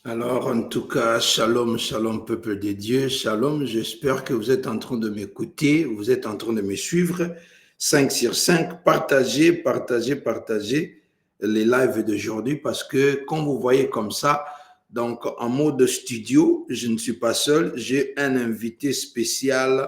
Alors, en tout cas, shalom, shalom, peuple de Dieu, shalom. J'espère que vous êtes en train de m'écouter, vous êtes en train de me suivre. 5 sur 5, partagez, partagez, partagez les lives d'aujourd'hui parce que, comme vous voyez comme ça, donc en mode studio, je ne suis pas seul, j'ai un invité spécial.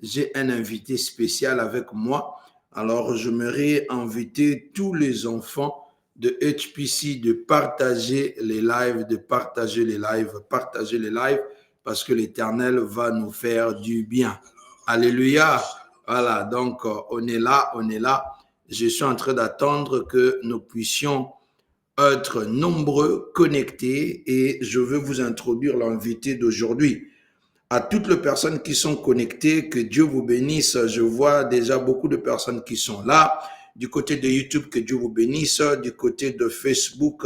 J'ai un invité spécial avec moi. Alors, je m'aurais invité tous les enfants de HPC de partager les lives, de partager les lives, partager les lives, parce que l'Éternel va nous faire du bien. Alléluia. Voilà, donc on est là, on est là. Je suis en train d'attendre que nous puissions être nombreux, connectés, et je veux vous introduire l'invité d'aujourd'hui. À toutes les personnes qui sont connectées, que Dieu vous bénisse. Je vois déjà beaucoup de personnes qui sont là. Du côté de YouTube, que Dieu vous bénisse. Du côté de Facebook,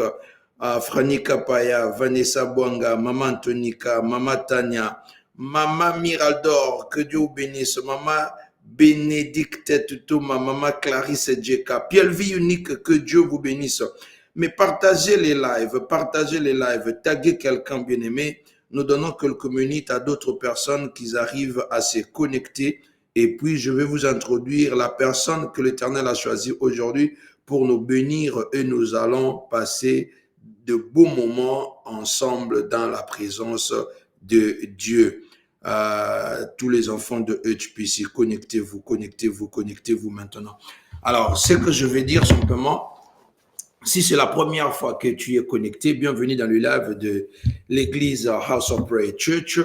Franny Kapaya, Vanessa Bwanga, Maman Antonika, Maman Tania, Maman Miraldor, que Dieu vous bénisse. Maman Bénédicte Tutuma, Maman Clarisse Djeka, Pierre Vie Unique, que Dieu vous bénisse. Mais partagez les lives, taguez quelqu'un bien aimé. Nous donnons quelques minutes à d'autres personnes qui arrivent à se connecter. Et puis, je vais vous introduire la personne que l'Éternel a choisie aujourd'hui pour nous bénir et nous allons passer de beaux moments ensemble dans la présence de Dieu. Tous les enfants de HPC, connectez-vous, connectez-vous, connectez-vous maintenant. Alors, ce que je vais dire simplement, si c'est la première fois que tu es connecté, bienvenue dans le live de l'église House of Prayer Church.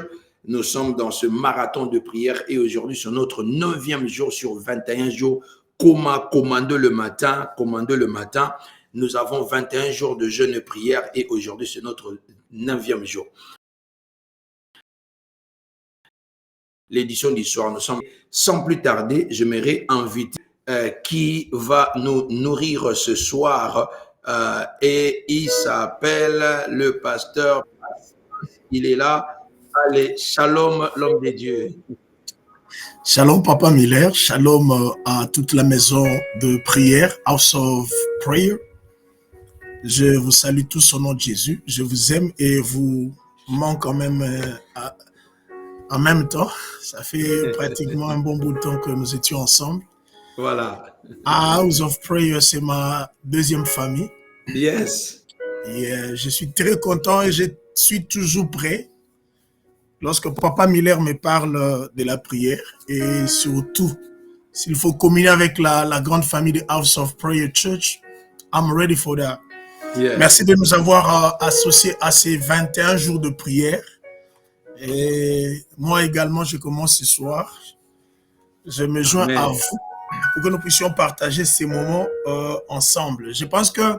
Nous sommes dans ce marathon de prière et aujourd'hui, c'est notre 9e jour sur 21 jours. Comment commander le matin, Nous avons 21 jours de jeûne et prière et aujourd'hui, c'est notre 9e jour. L'édition du soir, nous sommes sans plus tarder, je m'aimerais inviter qui va nous nourrir ce soir et il s'appelle le pasteur. Il est là. Allez, shalom l'homme de Dieu. Shalom Papa Miller, shalom à toute la maison de prière, House of Prayer. Je vous salue tous au nom de Jésus. Je vous aime et vous manque quand même en même temps. Ça fait pratiquement un bon bout de temps que nous étions ensemble. Voilà. House of Prayer, c'est ma deuxième famille. Yes. Et je suis très content et je suis toujours prêt lorsque Papa Miller me parle de la prière et surtout, s'il faut communier avec la grande famille de House of Prayer Church, I'm ready for that. Yes. Merci de nous avoir associés à ces 21 jours de prière. Et moi également, je commence ce soir. Je me joins à vous pour que nous puissions partager ces moments ensemble. Je pense que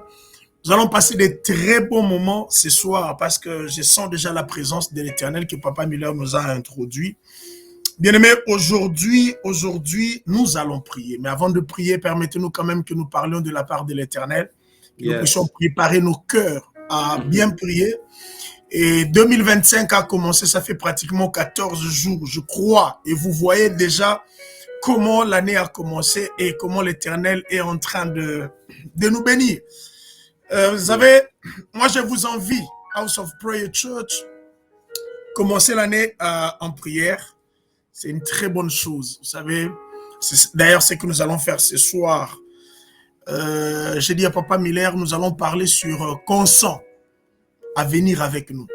nous allons passer des très bons moments ce soir parce que je sens déjà la présence de l'Éternel que Papa Miller nous a introduit. Bien-aimés, aujourd'hui, nous allons prier. Mais avant de prier, permettez-nous quand même que nous parlions de la part de l'Éternel, que nous puissions préparer nos cœurs à bien prier. Et 2025 a commencé, ça fait pratiquement 14 jours, je crois. Et vous voyez déjà comment l'année a commencé et comment l'Éternel est en train de nous bénir. Vous savez, moi je vous envie, House of Prayer Church, commencer l'année en prière. C'est une très bonne chose. Vous savez, c'est d'ailleurs ce que nous allons faire ce soir. J'ai dit à Papa Miller, nous allons parler sur consent à venir avec nous,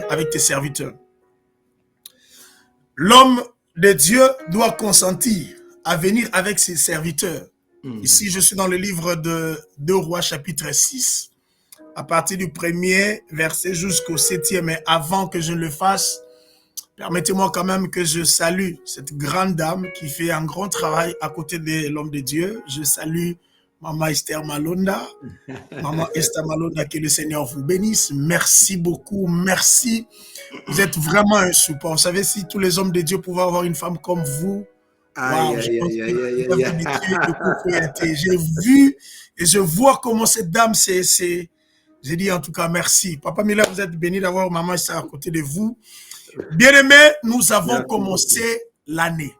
avec tes serviteurs. L'homme de Dieu doit consentir à venir avec ses serviteurs. Ici, je suis dans le livre de 2 Rois, chapitre 6, à partir du 1er verset jusqu'au 7e. Mais avant que je ne le fasse, permettez-moi quand même que je salue cette grande dame qui fait un grand travail à côté de l'homme de Dieu. Je salue Maman Esther Malonda. Maman Esther Malonda, que le Seigneur vous bénisse. Merci beaucoup, merci. Vous êtes vraiment un support. Vous savez, si tous les hommes de Dieu pouvaient avoir une femme comme vous, wow, j'ai vu et je vois comment cette dame, j'ai dit en tout cas merci. Papa Miller, vous êtes béni d'avoir Maman Esther à côté de vous. Bien-aimés, nous avons commencé l'année.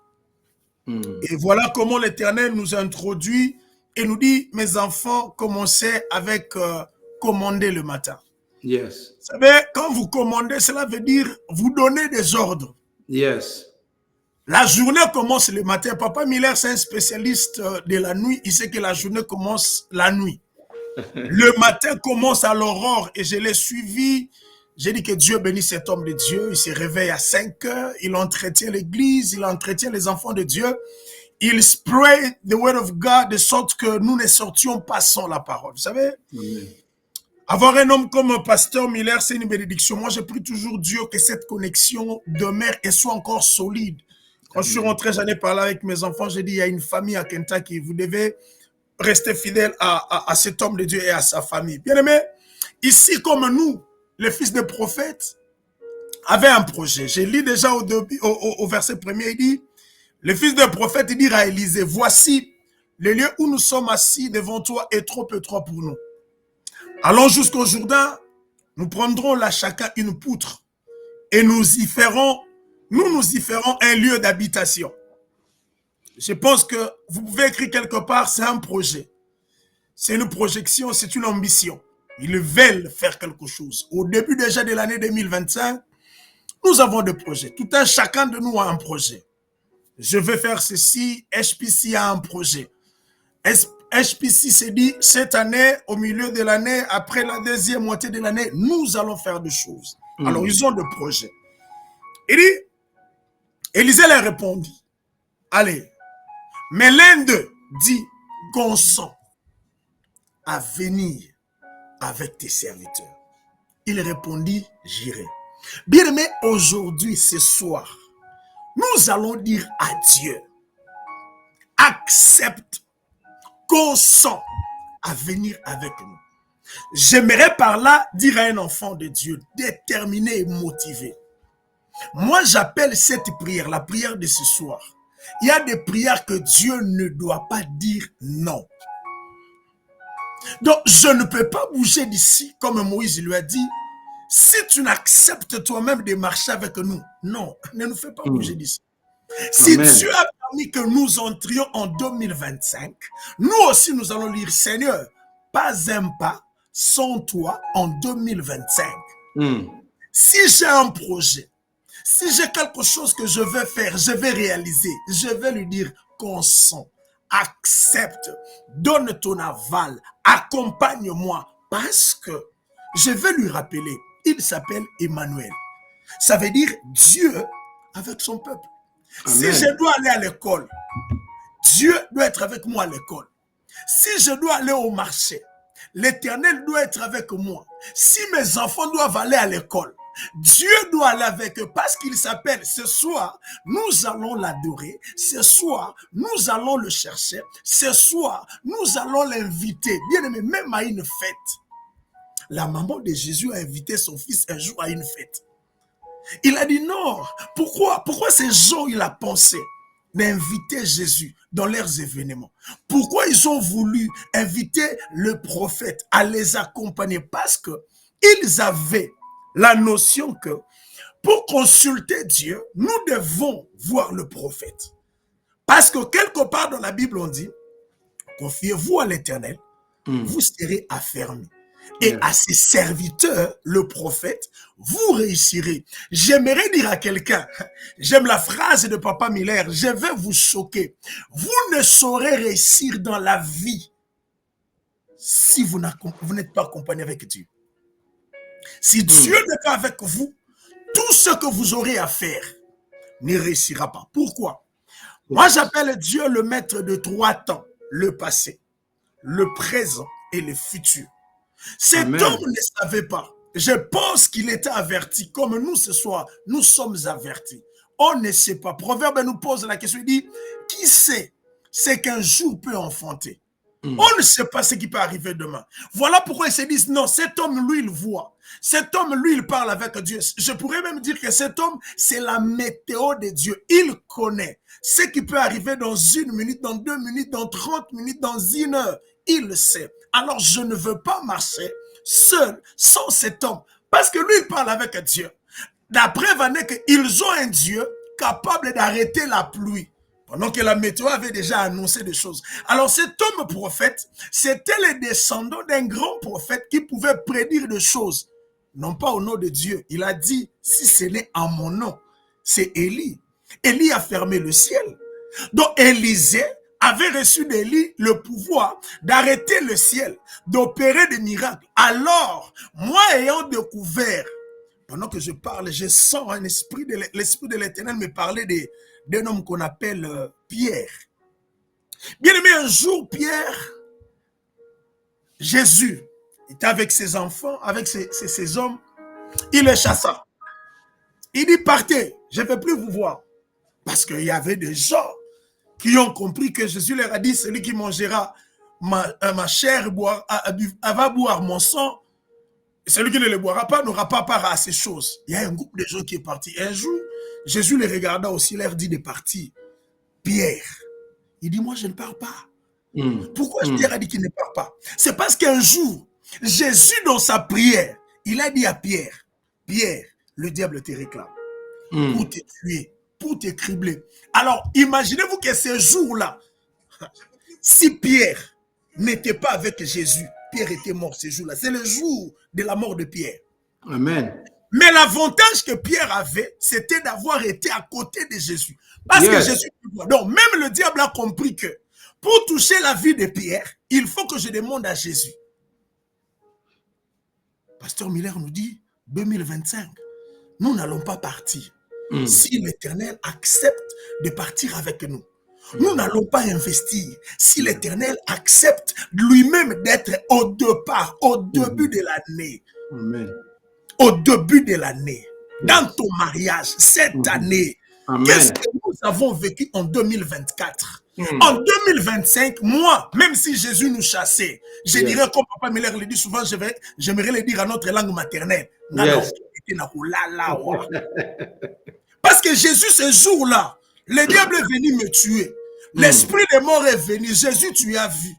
Et voilà comment l'Éternel nous introduit et nous dit, mes enfants, commencez avec commander le matin. Yes. Vous savez, quand vous commandez, cela veut dire vous donnez des ordres. Yes. La journée commence le matin. Papa Miller, c'est un spécialiste de la nuit. Il sait que la journée commence la nuit. Le matin commence à l'aurore et je l'ai suivi. J'ai dit que Dieu bénisse cet homme de Dieu. Il se réveille à 5 heures. Il entretient l'église. Il entretient les enfants de Dieu. Il spread the word of God de sorte que nous ne sortions pas sans la parole. Vous savez, Amen. avoir un homme comme Pasteur Miller, c'est une bénédiction. Moi, je prie toujours Dieu que cette connexion demeure et soit encore solide. Quand je suis rentré, j'en ai parlé avec mes enfants. J'ai dit, il y a une famille à Kentucky. Vous devez rester fidèle à cet homme de Dieu et à sa famille. Bien aimé, ici, comme nous, les fils des prophètes, avaient un projet. J'ai lu déjà au verset premier, il dit, le fils des prophètes, il dit à Élisée, voici, le lieu où nous sommes assis devant toi est trop étroit pour nous. Allons jusqu'au Jourdain, nous prendrons là chacun une poutre et nous y ferons un lieu d'habitation. Je pense que vous pouvez écrire quelque part, c'est un projet. C'est une projection, c'est une ambition. Ils veulent faire quelque chose. Au début déjà de l'année 2025, nous avons des projets. Tout un chacun de nous a un projet. Je veux faire ceci, HPC a un projet. HPC s'est dit, cette année, au milieu de l'année, après la deuxième moitié de l'année, nous allons faire des choses. Alors, ils ont des projets. Il dit, Élisée leur répondit, allez, mais l'un d'eux dit, consent à venir avec tes serviteurs. Il répondit, j'irai. Bien aimé, aujourd'hui, ce soir, nous allons dire à Dieu, accepte, consent à venir avec nous. J'aimerais par là dire à un enfant de Dieu, déterminé et motivé. Moi, j'appelle cette prière, la prière de ce soir. Il y a des prières que Dieu ne doit pas dire non. Donc, je ne peux pas bouger d'ici, comme Moïse lui a dit, si tu n'acceptes toi-même de marcher avec nous. Non, ne nous fais pas bouger d'ici. Si Amen. Dieu a permis que nous entrions en 2025, nous aussi nous allons lire, Seigneur, pas un pas sans toi en 2025. Si j'ai un projet, si j'ai quelque chose que je veux faire, je vais réaliser, je vais lui dire, consent, accepte, donne ton aval, accompagne-moi, parce que je vais lui rappeler, il s'appelle Emmanuel. Ça veut dire Dieu avec son peuple. Amen. Si je dois aller à l'école, Dieu doit être avec moi à l'école. Si je dois aller au marché, l'Éternel doit être avec moi. Si mes enfants doivent aller à l'école, Dieu doit aller avec eux parce qu'il s'appelle. Ce soir, nous allons l'adorer. Ce soir, nous allons le chercher. Ce soir, nous allons l'inviter. Bien aimé, même à une fête. La maman de Jésus a invité son fils un jour à une fête. Il a dit non. Pourquoi ces gens, il a pensé d'inviter Jésus dans leurs événements? Pourquoi ils ont voulu inviter le prophète à les accompagner? Parce que ils avaient la notion que pour consulter Dieu, nous devons voir le prophète. Parce que quelque part dans la Bible, on dit, confiez-vous à l'Éternel, vous serez affermis. Et à ses serviteurs, le prophète, vous réussirez. J'aimerais dire à quelqu'un, j'aime la phrase de Papa Miller, je vais vous choquer. Vous ne saurez réussir dans la vie si vous n'êtes pas accompagné avec Dieu. Si Dieu n'est pas avec vous, tout ce que vous aurez à faire ne réussira pas. Pourquoi? Moi, j'appelle Dieu le maître de 3 temps, le passé, le présent et le futur. Cet homme ne savait pas. Je pense qu'il était averti. Comme nous ce soir, nous sommes avertis. On ne sait pas. Proverbe nous pose la question, il dit, qui sait ce qu'un jour peut enfanter? On ne sait pas ce qui peut arriver demain. Voilà pourquoi ils se disent, non, cet homme, lui, il voit. Cet homme, lui, il parle avec Dieu. Je pourrais même dire que cet homme, c'est la météo de Dieu. Il connaît ce qui peut arriver dans 1 minute, dans 2 minutes, dans 30 minutes, dans 1 heure. Il le sait. Alors, je ne veux pas marcher seul, sans cet homme. Parce que lui, il parle avec Dieu. D'après Vanek, ils ont un Dieu capable d'arrêter la pluie. Pendant que la météo avait déjà annoncé des choses. Alors, cet homme prophète, c'était le descendant d'un grand prophète qui pouvait prédire des choses non pas au nom de Dieu. Il a dit, si ce n'est en mon nom, c'est Élie. Élie a fermé le ciel. Donc Élisée avait reçu d'Élie le pouvoir d'arrêter le ciel, d'opérer des miracles. Alors, moi ayant découvert, pendant que je parle, je sens un esprit de l'esprit de l'Éternel me parler d'un homme qu'on appelle Pierre. Bien aimé, un jour, Pierre, Jésus était avec ses enfants, avec ses hommes, il les chassa. Il dit, partez, je ne vais plus vous voir. Parce qu'il y avait des gens qui ont compris que Jésus leur a dit, celui qui mangera ma chair va boire mon sang, et celui qui ne le boira pas n'aura pas part à ces choses. Il y a un groupe de gens qui est parti. Un jour, Jésus les regarda aussi, leur dit de partir. Pierre, il dit, moi je ne pars pas. Pourquoi Pierre a dit qu'il ne part pas? C'est parce qu'un jour, Jésus dans sa prière, il a dit à Pierre, Pierre, le diable te réclame pour te tuer, pour te cribler. Alors, imaginez-vous que ce jour-là, si Pierre n'était pas avec Jésus, Pierre était mort ce jour-là. C'est le jour de la mort de Pierre. Amen. Mais l'avantage que Pierre avait, c'était d'avoir été à côté de Jésus. Parce que Jésus... Donc, même le diable a compris que pour toucher la vie de Pierre, il faut que je demande à Jésus. Pasteur Miller nous dit, 2025, nous n'allons pas partir. Si l'Éternel accepte de partir avec nous. Nous n'allons pas investir si l'Éternel accepte lui-même d'être au départ, au début de l'année. Au début de l'année, dans ton mariage, cette année, qu'est-ce que nous avons vécu en 2024? En 2025, moi, même si Jésus nous chassait, je dirais comme Papa Miller le dit souvent, j'aimerais le dire à notre langue maternelle. Parce que Jésus, ce jour-là, le diable est venu me tuer. L'esprit de mort est venu. Jésus, tu as vu.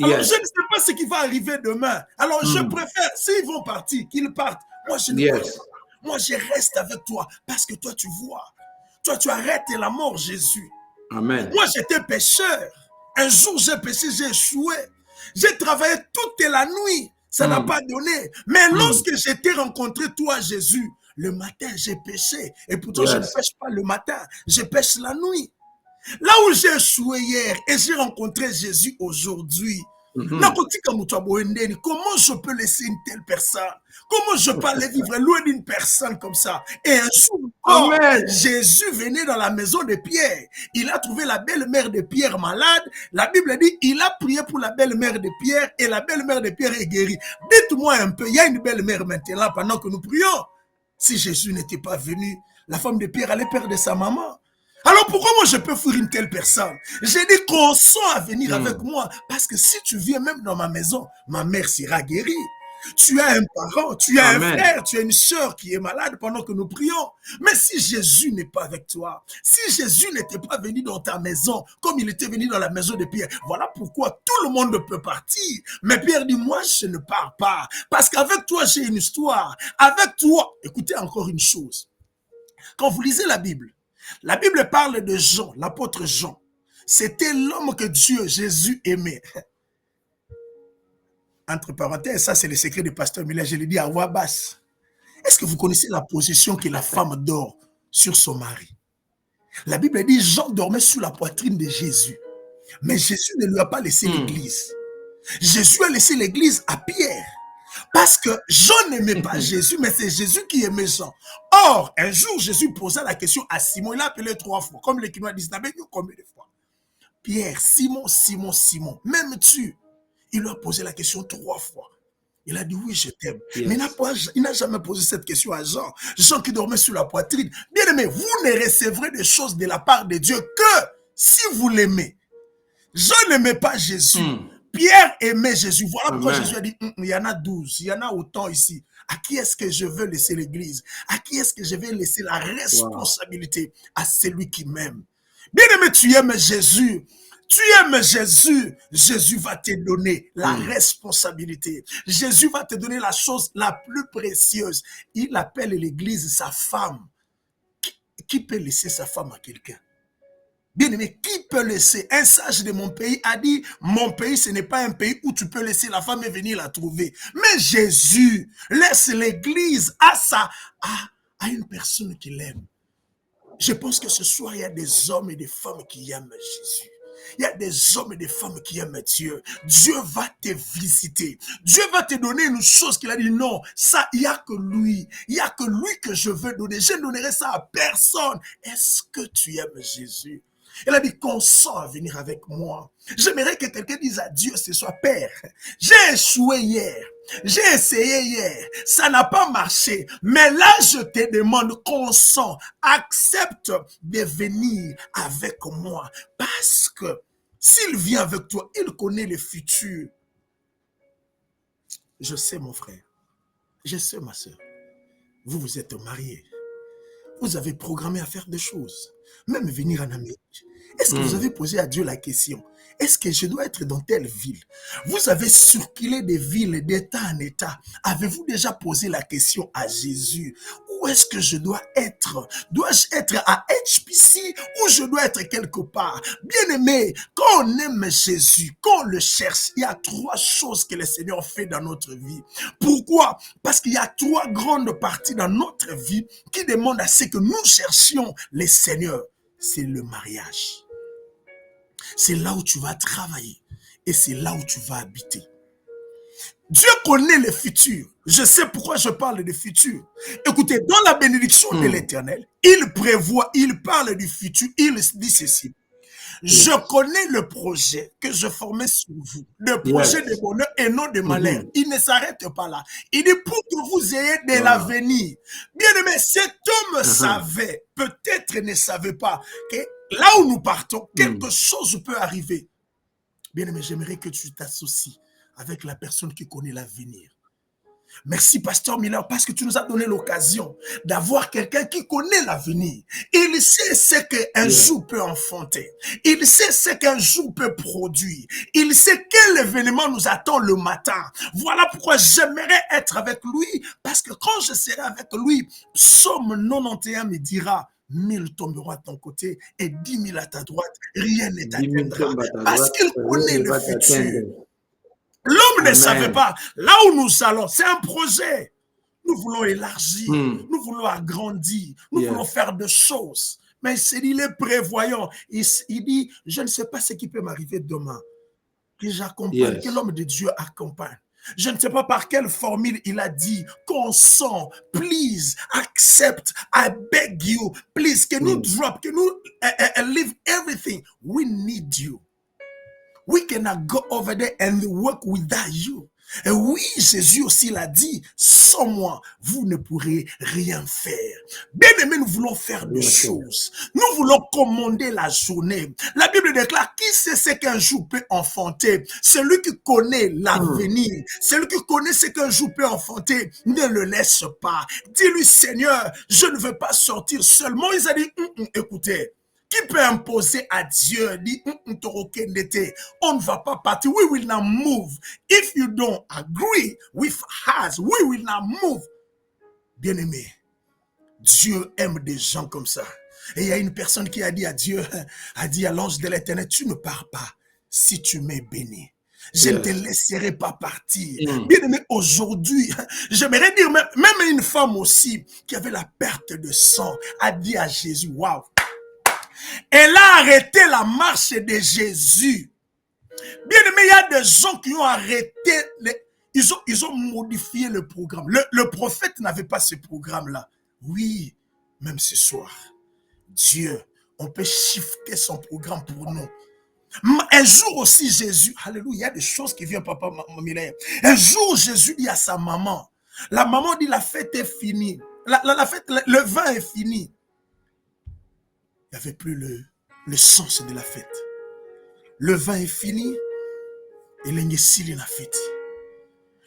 Alors, je ne sais pas ce qui va arriver demain. Alors, je préfère, s'ils vont partir, qu'ils partent. Moi, je ne pars pas. Moi, je reste avec toi. Parce que toi, tu vois. Toi, tu arrêtes la mort, Jésus. Amen. Moi, j'étais pécheur. Un jour, j'ai péché, j'ai échoué. J'ai travaillé toute la nuit. Ça n'a pas donné. Mais lorsque je t'ai rencontré, toi, Jésus, le matin, j'ai péché. Et pourtant, je ne pêche pas le matin. Je pêche la nuit. Là où j'ai échoué hier et j'ai rencontré Jésus aujourd'hui, comment je peux laisser une telle personne? Comment je peux aller vivre loin d'une personne comme ça? Et un jour, Jésus venait dans la maison de Pierre. Il a trouvé la belle-mère de Pierre malade. La Bible dit, il a prié pour la belle-mère de Pierre et la belle-mère de Pierre est guérie. Dites-moi un peu, il y a une belle-mère maintenant pendant que nous prions. Si Jésus n'était pas venu, la femme de Pierre allait perdre sa maman. Alors pourquoi moi je peux fuir une telle personne? J'ai dit consent à venir avec moi. Parce que si tu viens même dans ma maison, ma mère sera guérie. Tu as un parent, tu as un frère, tu as une soeur qui est malade pendant que nous prions. Mais si Jésus n'est pas avec toi, si Jésus n'était pas venu dans ta maison, comme il était venu dans la maison de Pierre, voilà pourquoi tout le monde peut partir. Mais Pierre dit, moi je ne pars pas. Parce qu'avec toi j'ai une histoire. Avec toi, écoutez encore une chose. Quand vous lisez la Bible parle de Jean, l'apôtre Jean. C'était l'homme que Dieu, Jésus, aimait. Entre parenthèses, ça c'est le secret du pasteur Miller, je l'ai dit à voix basse. Est-ce que vous connaissez la position que la femme dort sur son mari? La Bible dit, Jean dormait sur la poitrine de Jésus. Mais Jésus ne lui a pas laissé l'église. Jésus a laissé l'église à Pierre. Parce que Jean n'aimait pas Jésus, mais c'est Jésus qui aimait Jean. Or, un jour, Jésus posa la question à Simon. Il l'a appelé 3 fois. Comme les Quinois disent, combien de fois? Pierre, Simon, Simon, Simon, m'aimes-tu? Il lui a posé la question 3 fois. Il a dit, oui, je t'aime. Mais il n'a jamais posé cette question à Jean. Jean qui dormait sur la poitrine. Bien aimé, vous ne recevrez des choses de la part de Dieu que si vous l'aimez. Jean n'aimait pas Jésus. Pierre aimait Jésus. Voilà pourquoi Jésus a dit, il y en a 12, il y en a autant ici. À qui est-ce que je veux laisser l'église? À qui est-ce que je vais laisser la responsabilité? À celui qui m'aime. Bien aimé, tu aimes Jésus. Tu aimes Jésus. Jésus va te donner la responsabilité. Jésus va te donner la chose la plus précieuse. Il appelle l'église sa femme. Qui peut laisser sa femme à quelqu'un? Bien-aimé, qui peut laisser? Un sage de mon pays a dit, mon pays, ce n'est pas un pays où tu peux laisser la femme et venir la trouver. Mais Jésus laisse l'église à une personne qui l'aime. Je pense que ce soir, il y a des hommes et des femmes qui aiment Jésus. Il y a des hommes et des femmes qui aiment Dieu. Dieu va te visiter. Dieu va te donner une chose qu'il a dit, non, ça, il n'y a que lui. Il n'y a que lui que je veux donner. Je ne donnerai ça à personne. Est-ce que tu aimes Jésus? Il a dit, consens à venir avec moi. J'aimerais que quelqu'un dise à Dieu ce soir, Père, j'ai échoué hier. J'ai essayé hier, ça n'a pas marché, mais là je te demande consent, accepte de venir avec moi, parce que s'il vient avec toi, il connaît le futur. Je sais mon frère, je sais ma soeur, vous êtes mariés, vous avez programmé à faire des choses, même venir en Amérique. Est-ce que vous avez posé à Dieu la question? Est-ce que je dois être dans telle ville? Vous avez circulé des villes d'état en état. Avez-vous déjà posé la question à Jésus? Où est-ce que je dois être? Dois-je être à HPC ou je dois être quelque part? Bien-aimé, quand on aime Jésus, quand on le cherche, il y a trois choses que le Seigneur fait dans notre vie. Pourquoi? Parce qu'il y a trois grandes parties dans notre vie qui demandent à ce que nous cherchions le Seigneur. C'est le mariage. C'est là où tu vas travailler et c'est là où tu vas habiter. Dieu connaît le futur. Je sais pourquoi je parle du futur. Écoutez, dans la bénédiction de l'Éternel, il prévoit, il parle du futur, il dit ceci. Je connais le projet que je formais sur vous, le projet de bonheur et non de malheur. Il ne s'arrête pas là. Il dit pour que vous ayez de l'avenir. Bien aimé, cet homme savait, peut-être ne savait pas, que là où nous partons, quelque chose peut arriver. Bien aimé, j'aimerais que tu t'associes avec la personne qui connaît l'avenir. Merci, Pasteur Miller, parce que tu nous as donné l'occasion d'avoir quelqu'un qui connaît l'avenir. Il sait ce qu'un jour peut enfanter. Il sait ce qu'un jour peut produire. Il sait quel événement nous attend le matin. Voilà pourquoi j'aimerais être avec lui, parce que quand je serai avec lui, Psaume 91 me dira, 1000 tomberont à ton côté et 10 000 à ta droite, rien ne t'atteindra. Parce qu'il connaît le futur. L'homme ne savait pas. Là où nous allons, c'est un projet. Nous voulons élargir, nous voulons agrandir, nous voulons faire des choses. Mais il est prévoyant. Il dit, je ne sais pas ce qui peut m'arriver demain. Que j'accompagne, que l'homme de Dieu accompagne. Je ne sais pas par quelle formule il a dit, consent, please, accept, I beg you, please, can you drop, can you leave everything? We need you. We cannot go over there and work without you. Et oui, Jésus aussi l'a dit, sans moi, vous ne pourrez rien faire. Bien aimé, nous voulons faire des choses. Nous voulons commander la journée. La Bible déclare, qui sait ce qu'un jour peut enfanter? Celui qui connaît l'avenir, celui qui connaît ce qu'un jour peut enfanter, ne le laisse pas. Dis-lui, Seigneur, je ne veux pas sortir seul. Moïse a dit, écoutez, qui peut imposer à Dieu, dit, on ne va pas partir, we will not move. If you don't agree with us, we will not move. Bien-aimé, Dieu aime des gens comme ça. Et il y a une personne qui a dit à Dieu, a dit à l'ange de l'Éternel, tu ne pars pas si tu m'es béni. Je ne te laisserai pas partir. Bien-aimé, aujourd'hui, j'aimerais dire, même une femme aussi, qui avait la perte de sang, a dit à Jésus, waouh, elle a arrêté la marche de Jésus. Bien aimé, il y a des gens qui ont arrêté, ils ont modifié le programme. Le prophète n'avait pas ce programme-là. Oui, même ce soir, Dieu, on peut shifter son programme pour nous. Un jour aussi, Jésus, alléluia, il y a des choses qui viennent, papa Miller. Un jour, Jésus dit à sa maman, la maman dit, la fête est finie. La fête, le vin est fini. Il n'y avait plus le sens de la fête. Le vin est fini et l'ingécile est fête.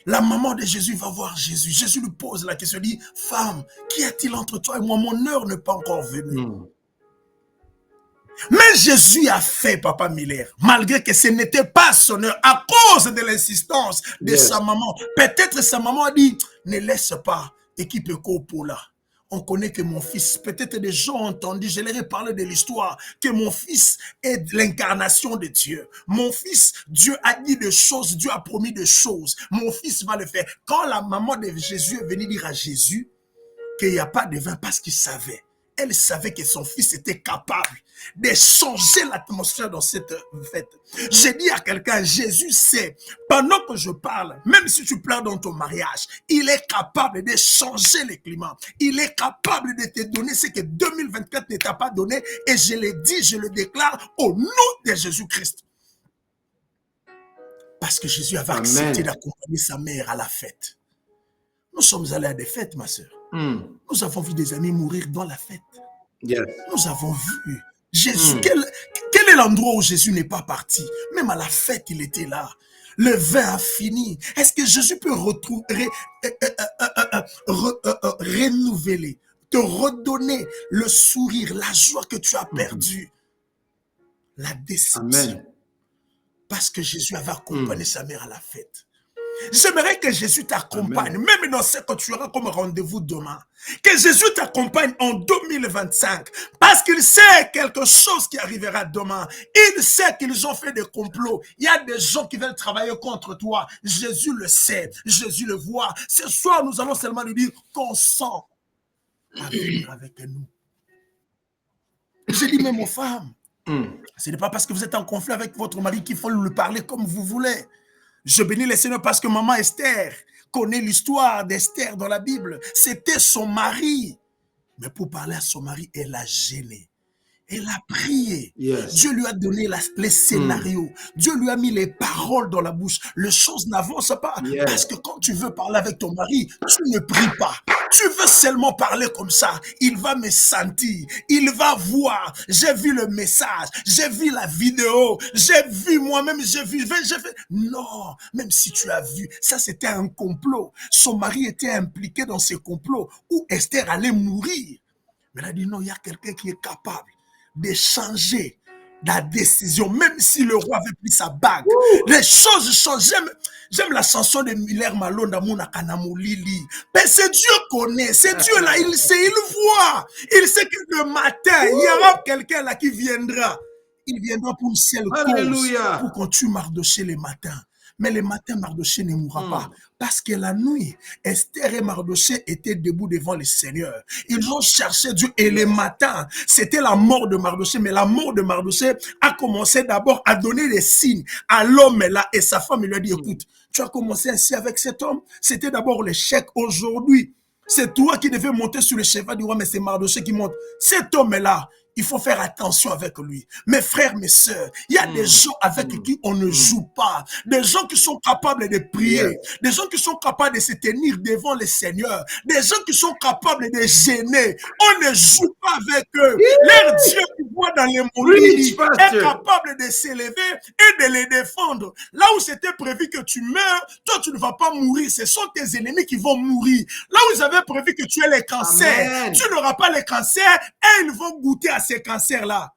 La maman de Jésus va voir Jésus. Jésus lui pose la question, il dit, femme, qu'y a-t-il entre toi et moi? Mon heure n'est pas encore venue. Mais Jésus a fait, papa Miller, malgré que ce n'était pas son heure, à cause de l'insistance de sa maman. Peut-être sa maman a dit, ne laisse pas, équipe Kopola. on connaît que mon fils, peut-être des gens ont entendu, je leur ai parlé de l'histoire, que mon fils est l'incarnation de Dieu. Mon fils, Dieu a dit des choses, Dieu a promis des choses. Mon fils va le faire. Quand la maman de Jésus est venue dire à Jésus qu'il n'y a pas de vin parce qu'il savait. Elle savait que son fils était capable de changer l'atmosphère dans cette fête. J'ai dit à quelqu'un, Jésus sait, pendant que je parle, même si tu pleures dans ton mariage, il est capable de changer le climat. Il est capable de te donner ce que 2024 ne t'a pas donné. Et je le dis, je le déclare au nom de Jésus-Christ. Parce que Jésus avait accepté d'accompagner sa mère à la fête. Nous sommes allés à des fêtes, ma soeur. Nous avons vu des amis mourir dans la fête. Nous avons vu Jésus. Quel est l'endroit où Jésus n'est pas parti? Même à la fête, il était là. Le vin a fini. Est-ce que Jésus peut renouveler, te redonner le sourire, la joie que tu as perdue? La déception. Parce que Jésus avait accompagné sa mère à la fête. J'aimerais que Jésus t'accompagne, même dans ce que tu auras comme rendez-vous demain. Que Jésus t'accompagne en 2025, parce qu'il sait quelque chose qui arrivera demain. Il sait qu'ils ont fait des complots. Il y a des gens qui veulent travailler contre toi. Jésus le sait, Jésus le voit. Ce soir, nous allons seulement lui dire qu'on sent à venir avec nous. J'ai dit même aux femmes, ce n'est pas parce que vous êtes en conflit avec votre mari qu'il faut lui parler comme vous voulez. Je bénis le Seigneur parce que maman Esther connaît l'histoire d'Esther dans la Bible. C'était son mari. Mais pour parler à son mari, elle a gêné. Elle a prié. Dieu lui a donné les scénarios. Dieu lui a mis les paroles dans la bouche. Les choses n'avancent pas. Parce que quand tu veux parler avec ton mari, tu ne pries pas. Tu veux seulement parler comme ça. Il va me sentir. Il va voir. J'ai vu le message. J'ai vu la vidéo. J'ai vu moi-même. J'ai vu. Non. Même si tu as vu. Ça, c'était un complot. Son mari était impliqué dans ce complot où Esther allait mourir. Mais elle a dit non, il y a quelqu'un qui est capable de changer la décision, même si le roi avait pris sa bague. Les choses changent. J'aime la chanson de Miller Malonda Mouna Kanamolili. Mais c'est Dieu connaît, c'est Dieu là, il sait, il voit. Il sait que le matin, il y aura quelqu'un là qui viendra. Il viendra pour une seule cause, pour qu'on tue Mardoché le matin. Mais le matin, Mardoché ne mourra pas. Parce que la nuit, Esther et Mardoché étaient debout devant le Seigneur. Ils ont cherché Dieu. Et le matin, c'était la mort de Mardoché. Mais la mort de Mardoché a commencé d'abord à donner des signes à l'homme là. Et sa femme lui a dit, écoute, tu as commencé ainsi avec cet homme. C'était d'abord l'échec aujourd'hui. C'est toi qui devais monter sur le cheval du roi, mais c'est Mardoché qui monte. Cet homme-là, il faut faire attention avec lui. Mes frères, mes sœurs, il y a des gens avec qui on ne joue pas. Des gens qui sont capables de prier. Des gens qui sont capables de se tenir devant le Seigneur. Des gens qui sont capables de gêner. On ne joue pas avec eux. Leur Dieu qui voit dans les montagnes est capable de s'élever et de les défendre. Là où c'était prévu que tu meurs, toi tu ne vas pas mourir. Ce sont tes ennemis qui vont mourir. Là où ils avaient prévu que tu aies les cancers, tu n'auras pas les cancers et ils vont goûter à ces cancers-là.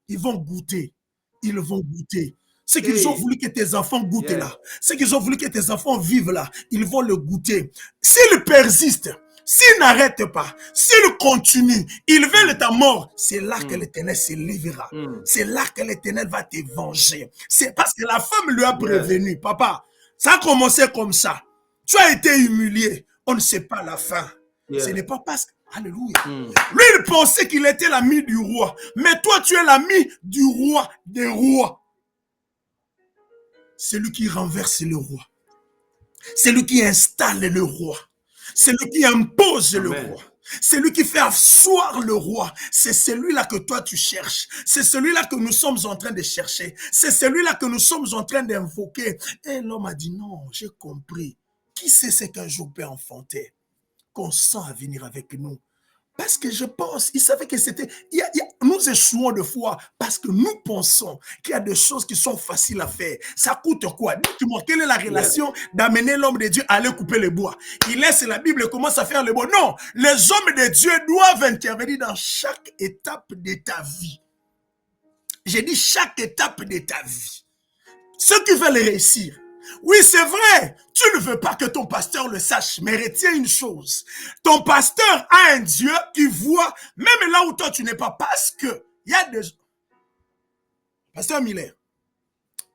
Ils vont goûter. Ils vont goûter. Ce qu'ils ont voulu que tes enfants goûtent là. Ce qu'ils ont voulu que tes enfants vivent là. Ils vont le goûter. S'ils persistent, s'ils n'arrêtent pas, s'ils continuent, ils veulent ta mort. C'est là que l'Éternel se livrera. C'est là que l'Éternel va te venger. C'est parce que la femme lui a prévenu. Papa, ça a commencé comme ça. Tu as été humilié. On ne sait pas la fin. Ce n'est pas parce que alléluia. Lui, il pensait qu'il était l'ami du roi. Mais toi, tu es l'ami du roi des rois. C'est lui qui renverse le roi. C'est lui qui installe le roi. C'est lui qui impose le roi. C'est lui qui fait asseoir le roi. C'est celui-là que toi tu cherches. C'est celui-là que nous sommes en train de chercher. C'est celui-là que nous sommes en train d'invoquer. Et l'homme a dit non, j'ai compris. Qui sait ce qu'un jour peut enfanter? Qu'on sent à venir avec nous. Parce que je pense, il savait que c'était... Nous échouons de foi parce que nous pensons qu'il y a des choses qui sont faciles à faire. Ça coûte quoi? Dites-moi, quelle est la relation d'amener l'homme de Dieu à aller couper le bois? Il laisse la Bible et commence à faire le bois. Non, les hommes de Dieu doivent intervenir dans chaque étape de ta vie. J'ai dit chaque étape de ta vie. Ceux qui veulent réussir, Oui, c'est vrai, tu ne veux pas que ton pasteur le sache, mais retiens une chose. Ton pasteur a un Dieu qui voit, même là où toi tu n'es pas, parce que il y a des... Pasteur Miller,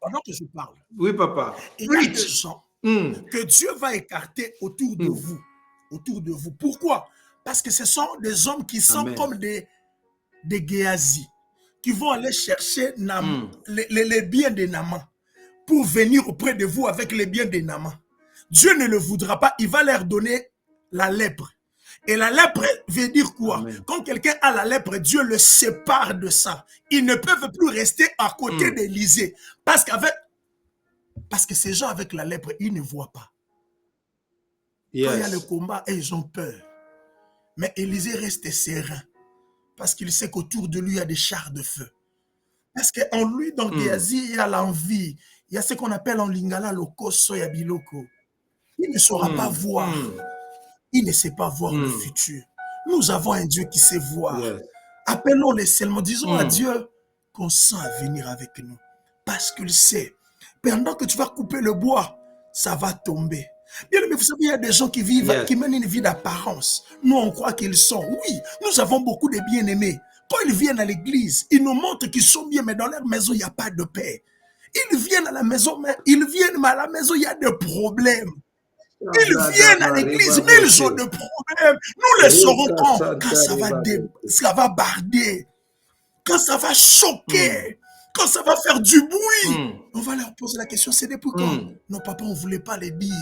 pendant que je parle, Oui, papa. il y a des gens Mm. que Dieu va écarter autour de vous. Autour de vous. Pourquoi? Parce que ce sont des hommes qui sont Amen. comme des Géasi, qui vont aller chercher les biens des Naaman pour venir auprès de vous avec les biens des Naaman. Dieu ne le voudra pas, il va leur donner la lèpre. Et la lèpre veut dire quoi? Amen. Quand quelqu'un a la lèpre, Dieu le sépare de ça. Ils ne peuvent plus rester à côté d'Élisée. Parce que ces gens avec la lèpre, ils ne voient pas. Yes. Quand il y a le combat, et ils ont peur. Mais Élisée reste serein. Parce qu'il sait qu'autour de lui, il y a des chars de feu. Parce qu'en lui, dans Géasi, il y a l'envie. Il y a ce qu'on appelle en lingala le koso ya biloko. Il ne saura pas voir. Il ne sait pas voir le futur. Nous avons un Dieu qui sait voir. Yes. Appelons-le seulement. Disons à Dieu qu'on sent à venir avec nous. Parce qu'il sait. Pendant que tu vas couper le bois, ça va tomber. Bien, mais vous savez, il y a des gens qui vivent, qui mènent une vie d'apparence. Nous, on croit qu'ils sont. Oui, nous avons beaucoup de bien-aimés. Quand ils viennent à l'église, ils nous montrent qu'ils sont bien, mais dans leur maison, il n'y a pas de paix. Ils viennent à la maison, mais à la maison, il y a des problèmes. Ils viennent à l'église, mais ils ont des problèmes. Nous les saurons quand ça va barder, quand ça va choquer, quand ça va faire du bruit. On va leur poser la question, c'est depuis quand? Non, papa, on ne voulait pas les dire.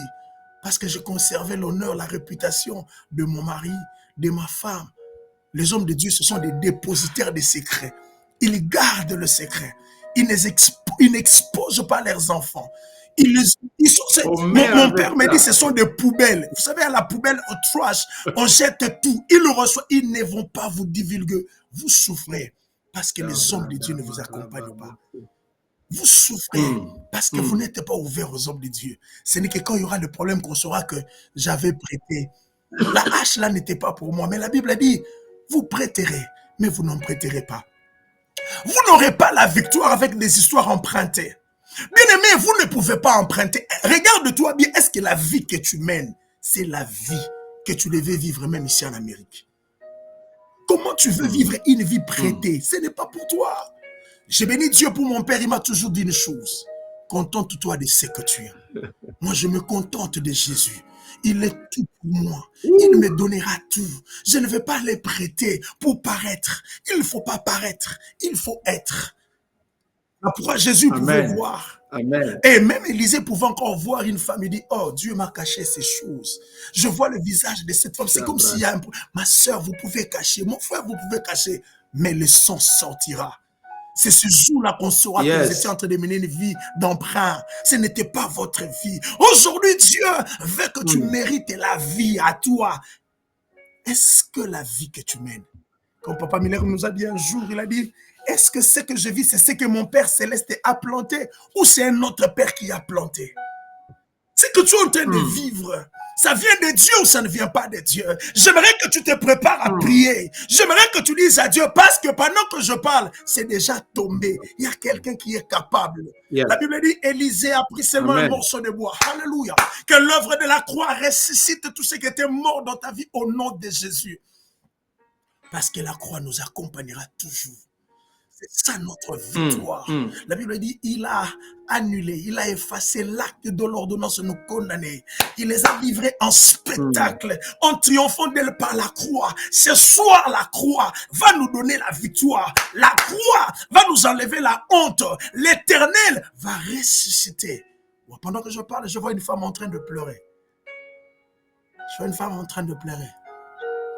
Parce que je conservais l'honneur, la réputation de mon mari, de ma femme. Les hommes de Dieu, ce sont des dépositaires des secrets. Ils gardent le secret. Ils n'exposent pas leurs enfants. Mon père me dit, ce sont des poubelles. Vous savez, à la poubelle, au trash, on jette tout. Ils le reçoivent. Ils ne vont pas vous divulguer. Vous souffrez parce que les hommes de Dieu ne vous accompagnent pas. Vous souffrez parce que vous n'êtes pas ouvert aux hommes de Dieu. Ce n'est que quand il y aura le problème qu'on saura que j'avais prêté. La hache là n'était pas pour moi. Mais la Bible a dit, vous prêterez, mais vous n'en prêterez pas. Vous n'aurez pas la victoire avec des histoires empruntées. Bien aimé, vous ne pouvez pas emprunter. Regarde-toi bien, est-ce que la vie que tu mènes, c'est la vie que tu devais vivre même ici en Amérique? Comment tu veux vivre une vie prêtée? Ce n'est pas pour toi. J'ai béni Dieu pour mon père, il m'a toujours dit une chose. Contente-toi de ce que tu as. Moi, je me contente de Jésus. Il est tout pour moi. Il me donnera tout. Je ne vais pas les prêter pour paraître. Il ne faut pas paraître. Il faut être. Pourquoi Jésus pouvait voir? Amen. Et même Élisée pouvait encore voir une femme. Il dit, oh, Dieu m'a caché ces choses. Je vois le visage de cette femme. C'est comme s'il y a un... Ma soeur, vous pouvez cacher. Mon frère, vous pouvez cacher. Mais le sang sortira. C'est ce jour-là qu'on saura que vous étiez en train de mener une vie d'emprunt. Ce n'était pas votre vie. Aujourd'hui, Dieu veut que tu mérites la vie à toi. Est-ce que la vie que tu mènes, comme Papa Miller nous a dit un jour, il a dit, est-ce que ce que je vis, c'est ce que mon Père Céleste a planté ou c'est un autre Père qui a planté? Ce que tu es en train de vivre, ça vient de Dieu ou ça ne vient pas de Dieu? J'aimerais que tu te prépares à prier. J'aimerais que tu dises à Dieu, parce que pendant que je parle, c'est déjà tombé. Il y a quelqu'un qui est capable. La Bible dit, Élisée a pris seulement un morceau de bois. Alléluia. Que l'œuvre de la croix ressuscite tout ce qui était mort dans ta vie au nom de Jésus. Parce que la croix nous accompagnera toujours. C'est ça notre victoire. La Bible dit, il a annulé, il a effacé l'acte de l'ordonnance de nous condamner. Il les a livrés en spectacle, en triomphant d'elle par la croix. Ce soir, la croix va nous donner la victoire. La croix va nous enlever la honte. L'Éternel va ressusciter. Pendant que je parle, je vois une femme en train de pleurer. Je vois une femme en train de pleurer.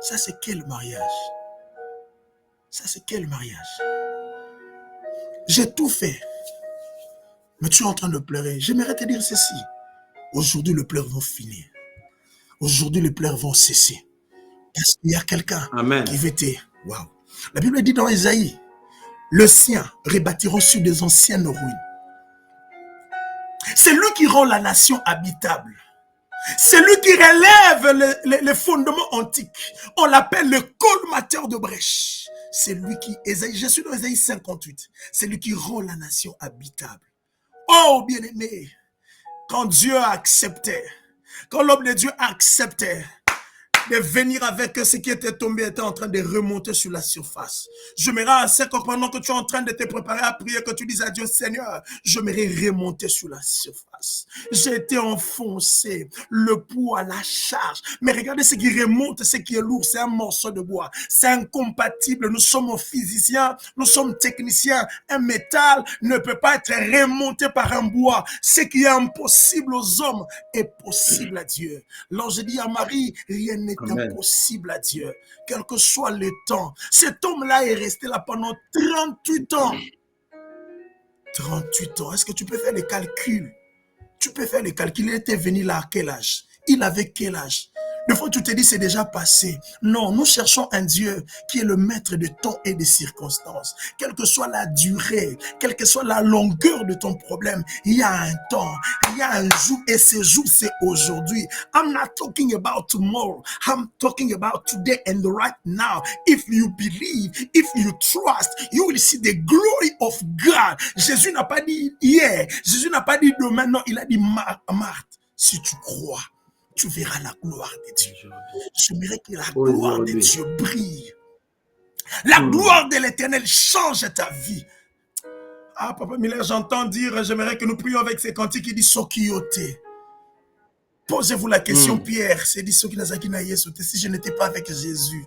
Ça, c'est quel mariage? Ça, c'est quel mariage? J'ai tout fait. Mais tu es en train de pleurer. J'aimerais te dire ceci. Aujourd'hui, les pleurs vont finir. Aujourd'hui, les pleurs vont cesser. Parce qu'il y a quelqu'un qui veut te... Waouh. La Bible dit dans Isaïe, le sien rebâtiront sur des anciennes ruines. C'est lui qui rend la nation habitable. C'est lui qui relève les fondements antiques. On l'appelle le colmateur de brèches. C'est lui qui, je suis dans Isaïe 58, c'est lui qui rend la nation habitable. Oh bien-aimé, quand Dieu a accepté, quand l'homme de Dieu a accepté de venir avec ce qui était tombé, était en train de remonter sur la surface. J'aimerais assez que pendant que tu es en train de te préparer à prier, que tu dises à Dieu, Seigneur, j'aimerais remonter sur la surface. J'ai été enfoncé, le poids, la charge. Mais regardez ce qui remonte, ce qui est lourd, c'est un morceau de bois. C'est incompatible. Nous sommes physiciens, nous sommes techniciens. Un métal ne peut pas être remonté par un bois. Ce qui est impossible aux hommes est possible à Dieu. L'ange dit à Marie, rien n'est impossible à Dieu, quel que soit le temps. Cet homme-là est resté là pendant 38 ans. 38 ans. Est-ce que tu peux faire les calculs? Tu peux faire les calculs. Il était venu là à quel âge? Il avait quel âge? Des fois, tu te dis, c'est déjà passé. Non, nous cherchons un Dieu qui est le maître de temps et des circonstances. Quelle que soit la durée, quelle que soit la longueur de ton problème, il y a un temps, il y a un jour, et ce jour, c'est aujourd'hui. I'm not talking about tomorrow. I'm talking about today and right now. If you believe, if you trust, you will see the glory of God. Jésus n'a pas dit hier, Jésus n'a pas dit demain, non, il a dit Marthe, si tu crois, tu verras la gloire de Dieu. J'aimerais que la gloire de Dieu brille. La gloire de l'Éternel change ta vie. Ah, Papa Miller, j'entends dire, j'aimerais que nous prions avec ces cantiques qui disent Sokiyote. Posez-vous la question, Pierre, c'est dit Soki Nazaki na Yesote. Si je n'étais pas avec Jésus,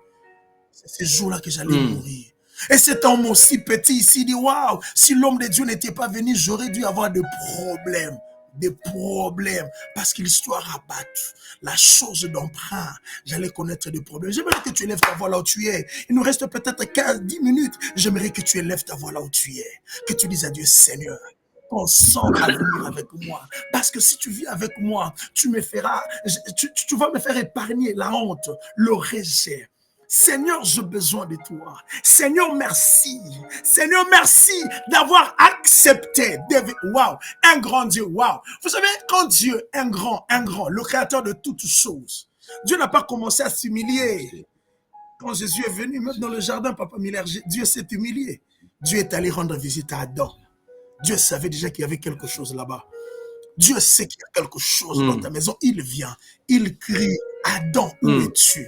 c'est ce jour-là que j'allais mourir. Et cet homme aussi petit ici dit, waouh, si l'homme de Dieu n'était pas venu, j'aurais dû avoir des problèmes. Parce qu'il soit rabattu. La chose d'emprunt, j'allais connaître des problèmes. J'aimerais que tu élèves ta voix là où tu es. Il nous reste peut-être 10 minutes. J'aimerais que tu élèves ta voix là où tu es. Que tu dises à Dieu, Seigneur, consens à venir avec moi. Parce que si tu vis avec moi, tu me feras, tu vas me faire épargner la honte, le rejet. Seigneur, j'ai besoin de toi. Seigneur, merci. Seigneur, merci d'avoir accepté. Waouh, un grand Dieu. Waouh. Vous savez, quand Dieu, un grand, le créateur de toutes choses, Dieu n'a pas commencé à s'humilier. Quand Jésus est venu, même dans le jardin, Papa Miller, Dieu s'est humilié. Dieu est allé rendre visite à Adam. Dieu savait déjà qu'il y avait quelque chose là-bas. Dieu sait qu'il y a quelque chose dans ta maison. Il vient, il crie, Adam, où es-tu?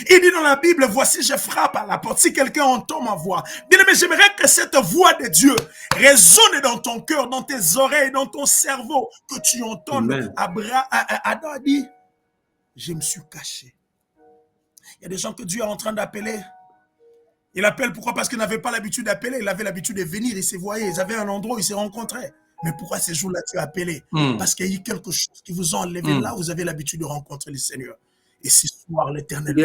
Il dit dans la Bible, voici je frappe à la porte. Si quelqu'un entend ma voix, bien-aimé, j'aimerais que cette voix de Dieu résonne dans ton cœur, dans tes oreilles, dans ton cerveau, que tu entendes. Adam a dit, je me suis caché. Il y a des gens que Dieu est en train d'appeler. Il appelle pourquoi? Parce qu'il n'avait pas l'habitude d'appeler, il avait l'habitude de venir, il se voyait, ils avaient un endroit où ils se rencontraient. Mais pourquoi ces jours-là tu as appelé? Parce qu'il y a eu quelque chose qui vous a enlevé. Là, vous avez l'habitude de rencontrer le Seigneur. Et ce soir, l'Éternel,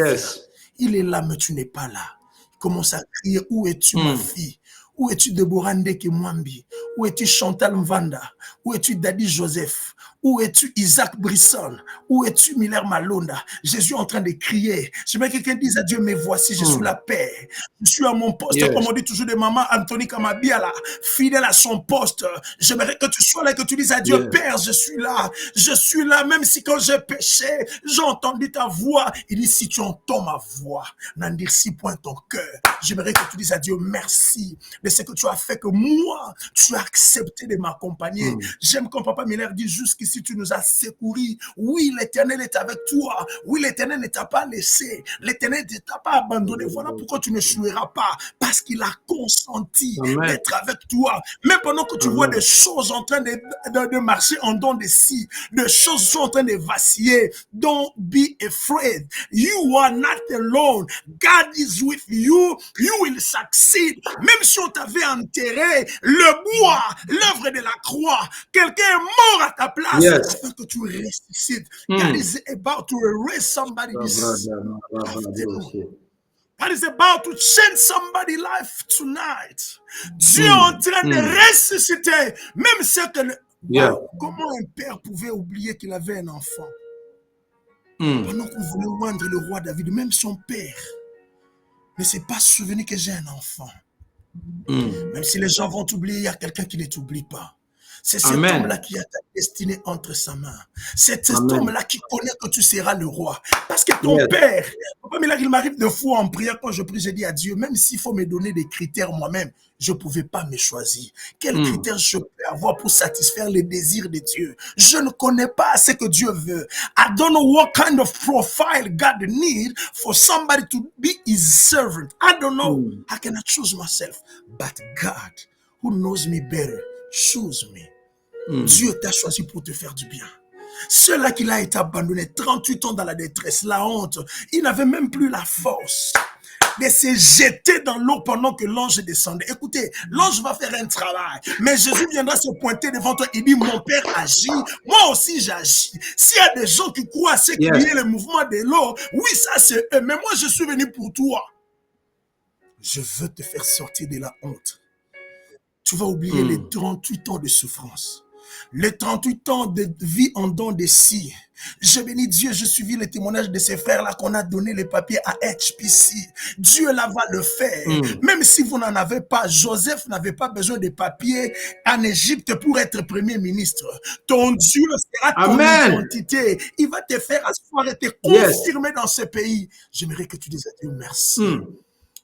il est là, mais tu n'es pas là. Il commence à crier, où es-tu ma fille? Où es-tu Deborah Ndeke Mwambi? Où es-tu Chantal Mvanda? Où es-tu Daddy Joseph? Où es-tu Isaac Brisson? Où es-tu Miller Malonda? Jésus est en train de crier. J'aimerais que quelqu'un dise à Dieu, mais voici, je suis la paix. Je suis à mon poste, comme on dit toujours de maman Anthony Kamabiala, fidèle à son poste. J'aimerais que tu sois là et que tu dises à Dieu, Père, je suis là. Je suis là, même si quand j'ai péché, j'ai entendu ta voix. Il dit, si tu entends ma voix, n'endurcis point ton cœur. J'aimerais que tu dises à Dieu, merci de ce que tu as fait, que moi, tu as accepté de m'accompagner. J'aime quand Papa Miller dit, jusqu'ici, tu nous as secourus. Oui, l'Éternel est avec toi. Oui, l'Éternel ne t'a pas laissé. L'Éternel ne t'a pas abandonné. Voilà pourquoi tu ne joueras pas. Parce qu'il a consenti d'être avec toi. Même pendant que tu vois des choses en train de marcher en dents de scie, des choses sont en train de vaciller. Don't be afraid. You are not alone. God is with you. You will succeed. Même si on t'avait enterré, le bois, l'œuvre de la croix, quelqu'un est mort à ta place afin que tu ressuscites. God is about to erase somebody this afternoon. God is about to change somebody's life tonight. Dieu est en train de ressusciter. Même ce que comment un père pouvait oublier qu'il avait un enfant? Pendant qu'on voulait rendre le roi David, même son père ne s'est pas souvenu que j'ai un enfant. Même si les gens vont t'oublier, il y a quelqu'un qui ne t'oublie pas. C'est cet homme-là qui a ta destinée entre sa main. C'est cet homme-là qui connaît que tu seras le roi. Parce que ton père, Papa Miller, il m'arrive de fois en prière, quand je prie, je dis à Dieu, même s'il faut me donner des critères moi-même, je ne pouvais pas me choisir. Quels critères je peux avoir pour satisfaire les désirs de Dieu? Je ne connais pas ce que Dieu veut. I don't know what kind of profile God needs for somebody to be his servant. I don't know. I cannot choose myself. But God, who knows me better, choose me. Dieu t'a choisi pour te faire du bien. Celui-là qui a été abandonné 38 ans dans la détresse, la honte, il n'avait même plus la force de se jeter dans l'eau pendant que l'ange descendait. Écoutez, l'ange va faire un travail, mais Jésus viendra se pointer devant toi. Il dit, mon Père agit, moi aussi j'agis. S'il y a des gens qui croient à ce qui est le mouvement de l'eau, oui, ça c'est eux, mais moi je suis venu pour toi. Je veux te faire sortir de la honte. Tu vas oublier les 38 ans de souffrance. Les 38 ans de vie en dents de scie. Je bénis Dieu, je suivis le témoignage de ces frères-là qu'on a donné les papiers à HPC. Dieu là va le faire. Même si vous n'en avez pas, Joseph n'avait pas besoin de papiers en Égypte pour être premier ministre. Ton Dieu sera ton identité. Il va te faire asseoir et te confirmer dans ce pays. J'aimerais que tu dises à Dieu merci.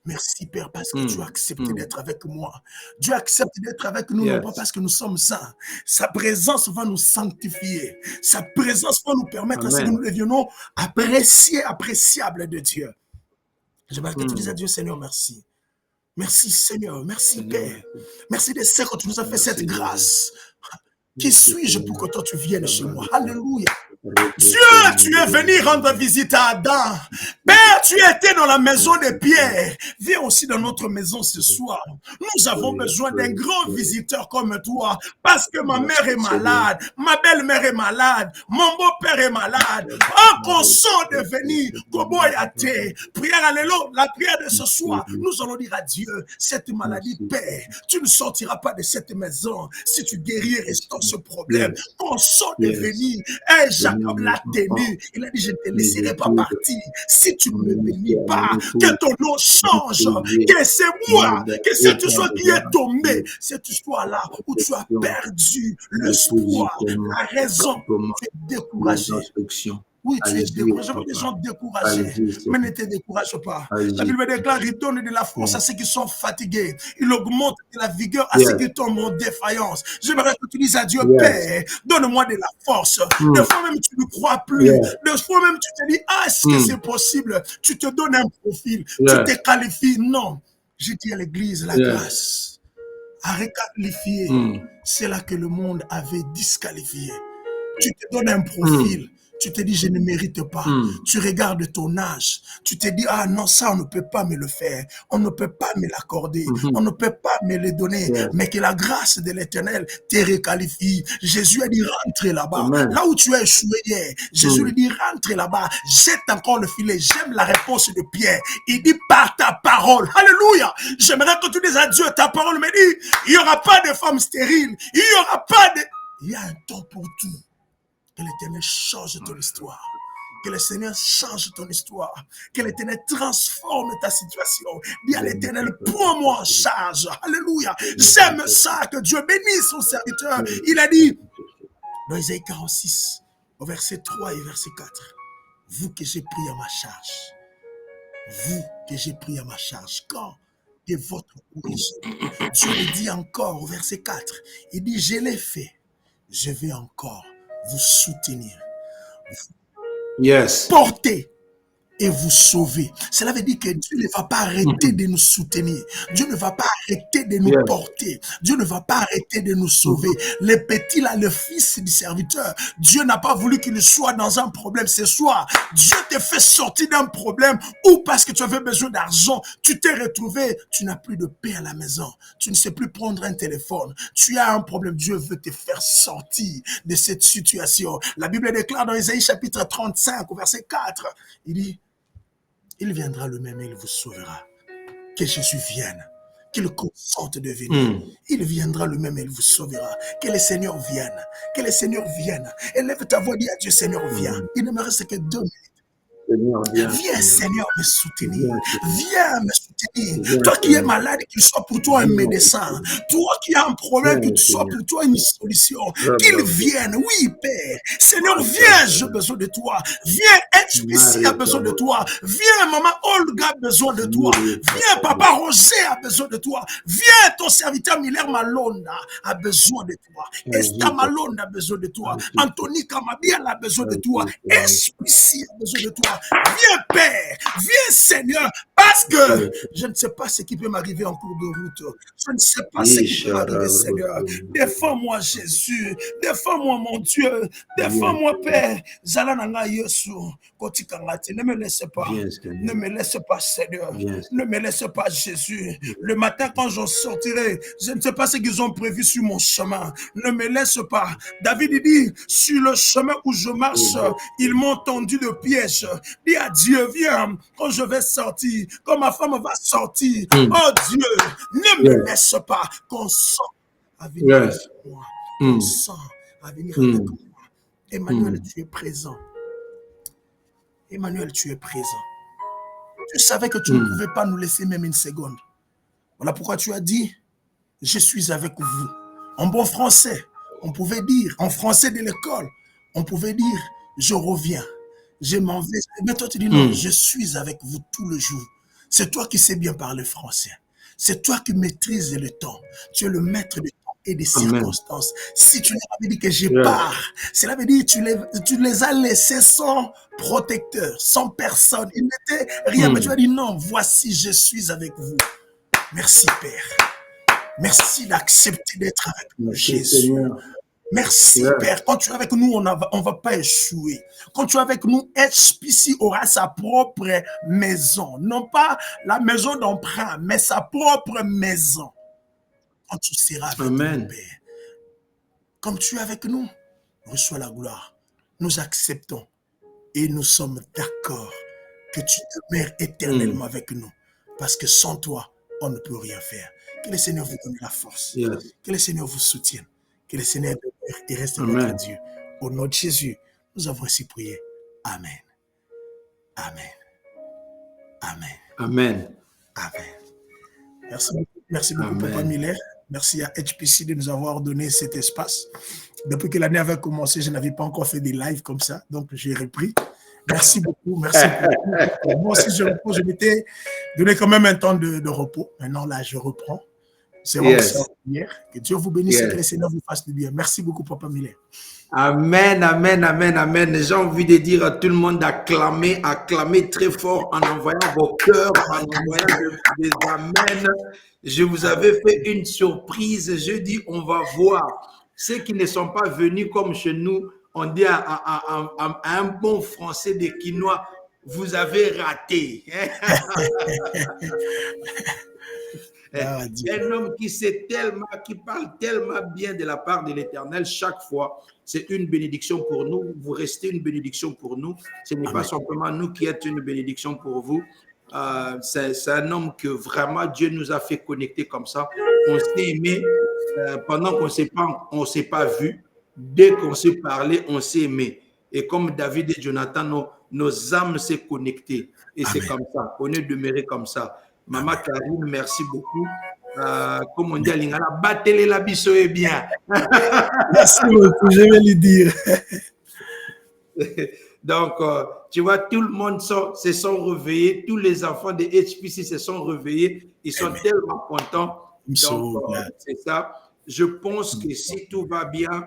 Merci Père parce que tu as accepté d'être avec moi. Dieu accepte d'être avec nous, non pas parce que nous sommes saints. Sa présence va nous sanctifier. Sa présence va nous permettre à ce que nous deviennons appréciables de Dieu. J'aimerais que tu dises à Dieu, Seigneur, merci. Merci Seigneur, merci Père. Merci de ce que tu nous as fait cette grâce. Qui suis-je pour que toi tu viennes chez moi? Alléluia. Dieu, tu es venu rendre visite à Adam. Père, tu étais dans la maison de Pierre. Viens aussi dans notre maison ce soir. Nous avons besoin d'un grand visiteur comme toi. Parce que ma mère est malade. Ma belle-mère est malade. Mon beau-père est malade. En consent de venir. Prière, alléluia. La prière de ce soir. Nous allons dire à Dieu, cette maladie, Père, tu ne sortiras pas de cette maison si tu guéris et restaures ce problème. Consent de venir. Et Jacob l'a tenu. Il a dit, je ne te laisserai pas partir si tu ne me bénis pas. Que ton nom change. Que c'est moi. Que cette histoire qui est tombée. Cette histoire-là où tu as perdu l'espoir, la raison. Tu es découragé. Oui, tu es découragé. Des gens découragés. Mais ne te décourage pas. La Bible déclare, il donne de la force à ceux qui sont fatigués. Il augmente de la vigueur à ceux qui tombent en défaillance. J'aimerais que tu dises à Dieu, Père, donne-moi de la force. Des fois même, tu ne crois plus. Des fois même, tu te dis, ah, est-ce que c'est possible? Tu te donnes un profil. Tu te qualifies. Non. Je dis à l'église, la grâce à requalifier. C'est là que le monde avait disqualifié. Tu te donnes un profil. Tu te dis, je ne mérite pas. Tu regardes ton âge. Tu te dis, ah non, ça, on ne peut pas me le faire. On ne peut pas me l'accorder. On ne peut pas me le donner. Mais que la grâce de l'Éternel te requalifie. Jésus a dit, rentre là-bas. Là où tu as échoué hier, Jésus lui dit, rentre là-bas. Jette encore le filet. J'aime la réponse de Pierre. Il dit, par ta parole. Alléluia. J'aimerais que tu dises à Dieu, ta parole me dit, il n'y aura pas de femme stérile. Il n'y aura pas de... Il y a un temps pour tout. Que l'Éternel change ton histoire. Que le Seigneur change ton histoire. Que l'Éternel transforme ta situation. Dis à l'Éternel, prends-moi en charge. Alléluia. J'aime ça. Que Dieu bénisse son serviteur. Il a dit, dans Isaïe 46, au verset 3 et verset 4, vous que j'ai pris à ma charge. Vous que j'ai pris à ma charge. Quand de votre origine. Dieu le dit encore au verset 4. Il dit, je l'ai fait. Je vais encore vous soutenir, porter et vous sauver. Cela veut dire que Dieu ne va pas arrêter de nous soutenir. Dieu ne va pas arrêter de nous porter. Dieu ne va pas arrêter de nous sauver. Le petit là, le fils du serviteur, Dieu n'a pas voulu qu'il soit dans un problème ce soir. Dieu te fait sortir d'un problème ou parce que tu avais besoin d'argent, tu t'es retrouvé, tu n'as plus de paix à la maison. Tu ne sais plus prendre un téléphone. Tu as un problème. Dieu veut te faire sortir de cette situation. La Bible déclare dans Isaïe chapitre 35 au verset 4, il dit, il viendra le même et il vous sauvera. Que Jésus vienne, qu'il consente de venir. Il viendra le même et il vous sauvera. Que le Seigneur vienne, que le Seigneur vienne. Élève ta voix, dis à Dieu, Seigneur, viens. Il ne me reste que 2 minutes. Seigneur, viens, Viens, Seigneur. Seigneur, me soutenir. Viens, Seigneur. Viens me soutenir. Viens, Toi qui es Seigneur. malade, qu'il soit pour toi un Viens, médecin. Seigneur. Toi qui as un problème, qu'il Viens, soit Seigneur. pour toi une solution. Qu'il Rabba, vienne. Oui, Père. Seigneur, viens, j'ai Rabba, besoin de toi. Viens, HPC a besoin de Marie, toi. Viens, maman Olga a besoin de toi. Viens, papa Roger a besoin de toi. Viens, ton serviteur Miller Malonda a besoin de toi. Esther Malonda a besoin de toi. Anthony Kamabiel a besoin de toi. HPC a besoin de toi. Viens, Père. Viens, Seigneur. Parce que je ne sais pas ce qui peut m'arriver en cours de route. Je ne sais pas ce qui peut m'arriver, Seigneur. Défends-moi, Jésus. Défends-moi, mon Dieu. Défends-moi, Père. Zalananga Yesu. Ne me laisse pas. Ne me laisse pas, Seigneur. Ne me laisse pas, Jésus. Le matin, quand j'en sortirai, je ne sais pas ce qu'ils ont prévu sur mon chemin. Ne me laisse pas. David dit, sur le chemin où je marche, ils m'ont tendu le piège. Dis à Dieu, viens, quand je vais sortir, quand ma femme va sortir. Oh Dieu, ne me laisse pas. Consent à venir avec moi. Consent à venir avec moi. Emmanuel, tu es présent. Emmanuel, tu es présent. Tu savais que tu ne pouvais pas nous laisser même une seconde. Voilà pourquoi tu as dit, je suis avec vous. En bon français, on pouvait dire, en français de l'école, on pouvait dire, je reviens, je m'en vais. Mais toi, tu dis non, je suis avec vous tout le jour. C'est toi qui sais bien parler français. C'est toi qui maîtrises le temps. Tu es le maître du temps et des circonstances. Si tu leur avais dit que je pars, cela veut dire que tu les as laissés sans protecteur, sans personne. Ils n'étaient rien. Mais tu as dit non, voici, je suis avec vous. Merci, Père. Merci d'accepter d'être avec nous, Jésus. Merci, Père. Quand tu es avec nous, on ne va pas échouer. Quand tu es avec nous, HPC aura sa propre maison. Non pas la maison d'emprunt, mais sa propre maison. Quand tu seras avec nous, Père. Comme tu es avec nous, reçois la gloire. Nous acceptons et nous sommes d'accord que tu demeures éternellement avec nous. Parce que sans toi, on ne peut rien faire. Que le Seigneur vous donne la force. Que le Seigneur vous soutienne. Que le Seigneur demeure et reste notre Dieu. Au nom de Jésus, nous avons ainsi prié. Amen. Amen. Amen. Amen. Amen. Merci beaucoup, Papa Miller. Merci à HPC de nous avoir donné cet espace. Depuis que l'année avait commencé, je n'avais pas encore fait des lives comme ça, donc j'ai repris. Merci beaucoup, merci beaucoup. Moi aussi, je m'étais donné quand même un temps de repos. Maintenant, là, je reprends. C'est vraiment hier. Que Dieu vous bénisse et que le Seigneur vous fasse du bien. Merci beaucoup, Papa Miller. Amen, amen, amen, amen. J'ai envie de dire à tout le monde d'acclamer, acclamer très fort en envoyant vos cœurs, en envoyant des amens. Je vous avais fait une surprise. Je dis, on va voir. Ceux qui ne sont pas venus comme chez nous, on dit à un bon français des Quinois, vous avez raté. Un homme qui parle tellement bien de la part de l'Éternel chaque fois, c'est une bénédiction pour nous. Vous restez une bénédiction pour nous. Ce n'est pas simplement nous qui êtes une bénédiction pour vous. C'est un homme que vraiment Dieu nous a fait connecter comme ça. On s'est aimé pendant qu'on ne s'est pas vu. Dès qu'on s'est parlé, on s'est aimé. Et comme David et Jonathan, nos âmes s'est connectées. Et c'est comme ça. On est demeuré comme ça. Maman Karine, merci beaucoup. Comme on dit à Lingala, battez-les la biso est bien. Merci beaucoup, je vais lui dire. Donc, tu vois, tout le monde se sont réveillés. Tous les enfants de HPC se sont réveillés. Ils sont tellement contents. Donc, c'est ça. Je pense que si tout va bien,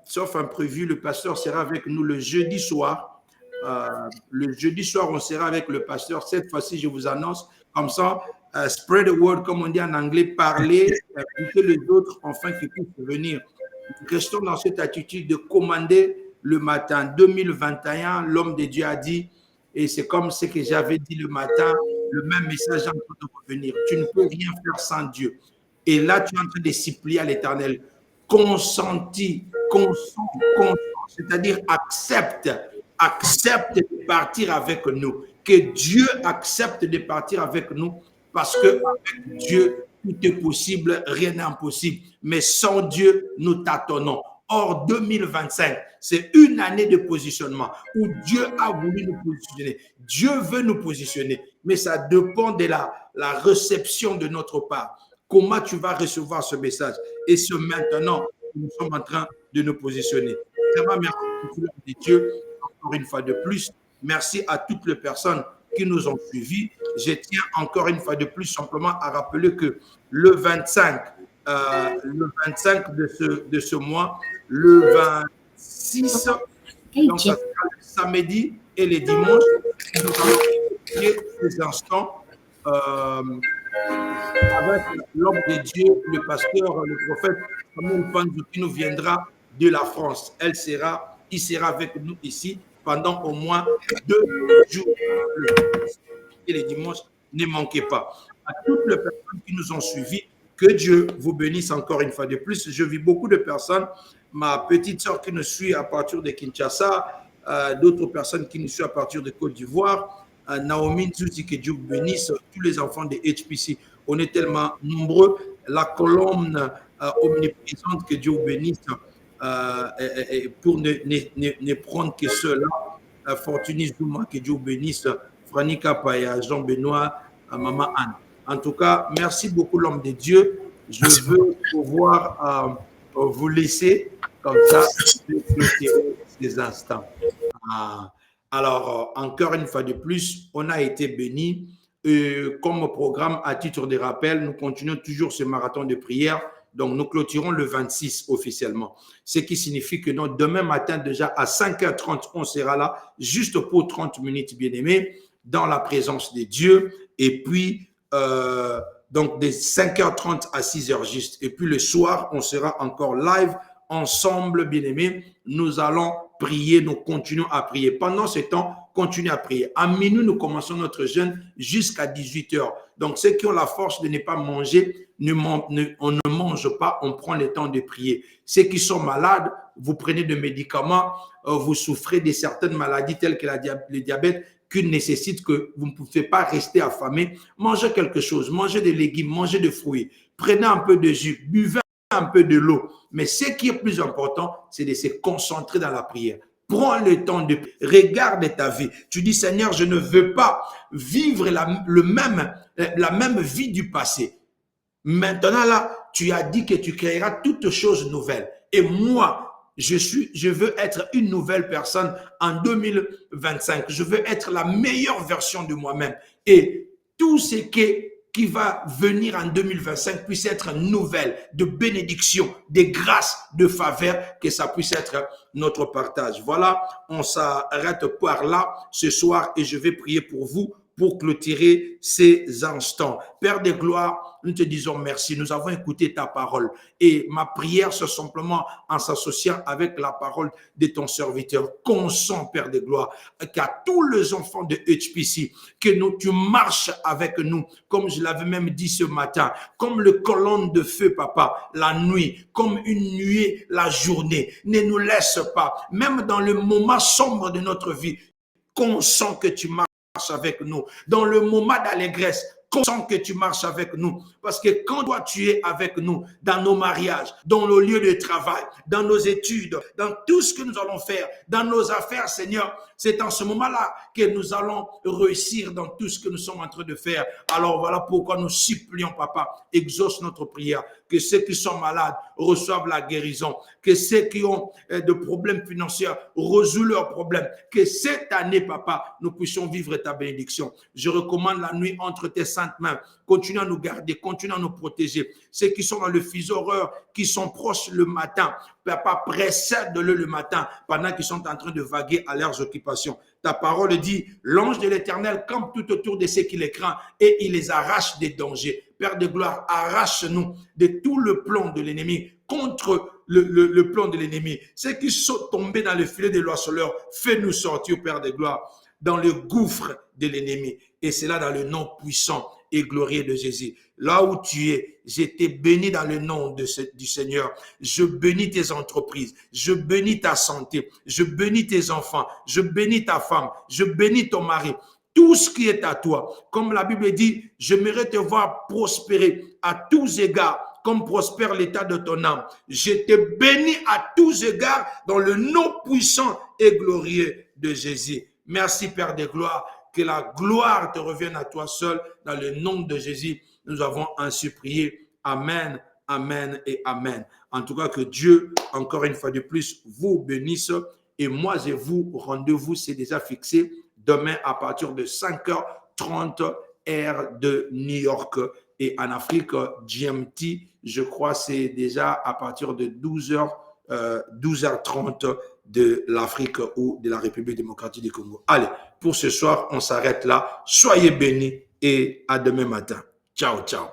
sauf imprévu, le pasteur sera avec nous le jeudi soir. Le jeudi soir, on sera avec le pasteur. Cette fois-ci, je vous annonce comme ça, spread the word, comme on dit en anglais, parler, inviter les autres, enfin qu'ils puissent venir. Restons dans cette attitude de commander le matin. 2021, l'homme de Dieu a dit, et c'est comme ce que j'avais dit le matin, le même message est en train de revenir. Tu ne peux rien faire sans Dieu. Et là, tu es en train de s'y plier à l'Éternel. Consenti, consent, c'est-à-dire accepte de partir avec nous. Que Dieu accepte de partir avec nous parce qu'avec Dieu, tout est possible, rien n'est impossible. Mais sans Dieu, nous tâtonnons. Or, 2025, c'est une année de positionnement où Dieu a voulu nous positionner. Dieu veut nous positionner, mais ça dépend de la réception de notre part. Comment tu vas recevoir ce message? Et c'est maintenant que nous sommes en train de nous positionner. Vraiment, merci beaucoup de Dieu, encore une fois de plus. Merci à toutes les personnes qui nous ont suivis. Je tiens encore une fois de plus simplement à rappeler que le 25 de ce mois, le 26, donc ça sera le samedi et les dimanches, nous allons prier ces instants avec l'homme de Dieu, le pasteur, le prophète Samuel Panzou, qui nous viendra de la France. Il sera avec nous ici pendant au moins 2 jours. Et les dimanches, ne manquez pas. À toutes les personnes qui nous ont suivis, que Dieu vous bénisse encore une fois de plus. Je vis beaucoup de personnes, ma petite soeur qui nous suit à partir de Kinshasa, d'autres personnes qui nous suivent à partir de Côte d'Ivoire, Naomi Nzuzi, que Dieu vous bénisse, tous les enfants de HPC. On est tellement nombreux. La colonne omniprésente, que Dieu vous bénisse, pour ne prendre que ceux-là. Fortuny Zouma, que Dieu vous bénisse. Franika Paya, Jean-Benoît, Maman Anne. En tout cas, merci beaucoup l'homme de Dieu. Je veux pouvoir vous laisser comme ça ces instants. Alors, encore une fois de plus, on a été bénis. Comme programme, à titre de rappel, nous continuons toujours ce marathon de prière. Donc, nous clôturons le 26 officiellement. Ce qui signifie que donc, demain matin, déjà à 5h30, on sera là, juste pour 30 minutes, bien-aimés, dans la présence de Dieu. Et puis, donc, de 5h30 à 6h juste. Et puis, le soir, on sera encore live, ensemble, bien-aimés. Nous allons prier, nous continuons à prier. Pendant ce temps, continuez à prier. À minuit, nous commençons notre jeûne jusqu'à 18h. Donc, ceux qui ont la force de ne pas manger, on ne mange pas, on prend le temps de prier. Ceux qui sont malades, vous prenez des médicaments, vous souffrez de certaines maladies telles que le diabète, qui nécessite que vous ne pouvez pas rester affamé. Mangez quelque chose, mangez des légumes, mangez des fruits, prenez un peu de jus, buvez un peu de l'eau. Mais ce qui est plus important, c'est de se concentrer dans la prière. Prends le temps de regarde ta vie. Tu dis, Seigneur, je ne veux pas vivre la même vie du passé. Maintenant, là, tu as dit que tu créeras toutes choses nouvelles. Et moi, je veux être une nouvelle personne en 2025. Je veux être la meilleure version de moi-même. Et tout ce qui va venir en 2025 puisse être nouvelle, de bénédiction, de grâce, de faveur, que ça puisse être notre partage. Voilà, on s'arrête par là ce soir et je vais prier pour vous pour clôturer ces instants. Père de gloire, nous te disons merci. Nous avons écouté ta parole et ma prière, c'est simplement en s'associant avec la parole de ton serviteur. Consent, Père de gloire, qu'à tous les enfants de HPC, que tu marches avec nous, comme je l'avais même dit ce matin, comme le colonne de feu, papa, la nuit, comme une nuée la journée. Ne nous laisse pas, même dans le moment sombre de notre vie, consent que tu marches avec nous. Dans le moment d'allégresse, consent que tu marches avec nous. Parce que quand toi tu es avec nous, dans nos mariages, dans nos lieux de travail, dans nos études, dans tout ce que nous allons faire, dans nos affaires, Seigneur, c'est en ce moment-là que nous allons réussir dans tout ce que nous sommes en train de faire. Alors voilà pourquoi nous supplions, Papa, exauce notre prière, que ceux qui sont malades reçoivent la guérison, que ceux qui ont des problèmes financiers résolvent leurs problèmes, que cette année, Papa, nous puissions vivre ta bénédiction. Je recommande la nuit entre tes saintes mains. Continue à nous garder, continue à nous protéger. Ceux qui sont dans le fuseau horaire, qui sont proches le matin, Papa, précède-le le matin pendant qu'ils sont en train de vaguer à leurs occupations. Ta parole dit, l'ange de l'Éternel campe tout autour de ceux qui les craignent et il les arrache des dangers. Père de gloire, arrache-nous de tout le plan de l'ennemi contre le plan de l'ennemi. Ceux qui sont tombés dans le filet de l'oiseleur, fais-nous sortir, Père de gloire, dans le gouffre de l'ennemi. Et c'est là dans le nom puissant et glorieux de Jésus. Là où tu es, je t'ai béni dans le nom du Seigneur. Je bénis tes entreprises, je bénis ta santé, je bénis tes enfants, je bénis ta femme, je bénis ton mari. Tout ce qui est à toi. Comme la Bible dit, j'aimerais te voir prospérer à tous égards comme prospère l'état de ton âme. Je te bénis à tous égards dans le nom puissant et glorieux de Jésus. Merci Père de gloire, que la gloire te revienne à toi seul dans le nom de Jésus. Nous avons ainsi prié. Amen, amen et amen. En tout cas, que Dieu, encore une fois de plus, vous bénisse. Et moi et vous, rendez-vous, c'est déjà fixé demain à partir de 5h30 heure de New York. Et en Afrique, GMT, je crois, c'est déjà à partir de 12h30 de l'Afrique ou de la République démocratique du Congo. Allez, pour ce soir, on s'arrête là. Soyez bénis et à demain matin. Ciao, ciao.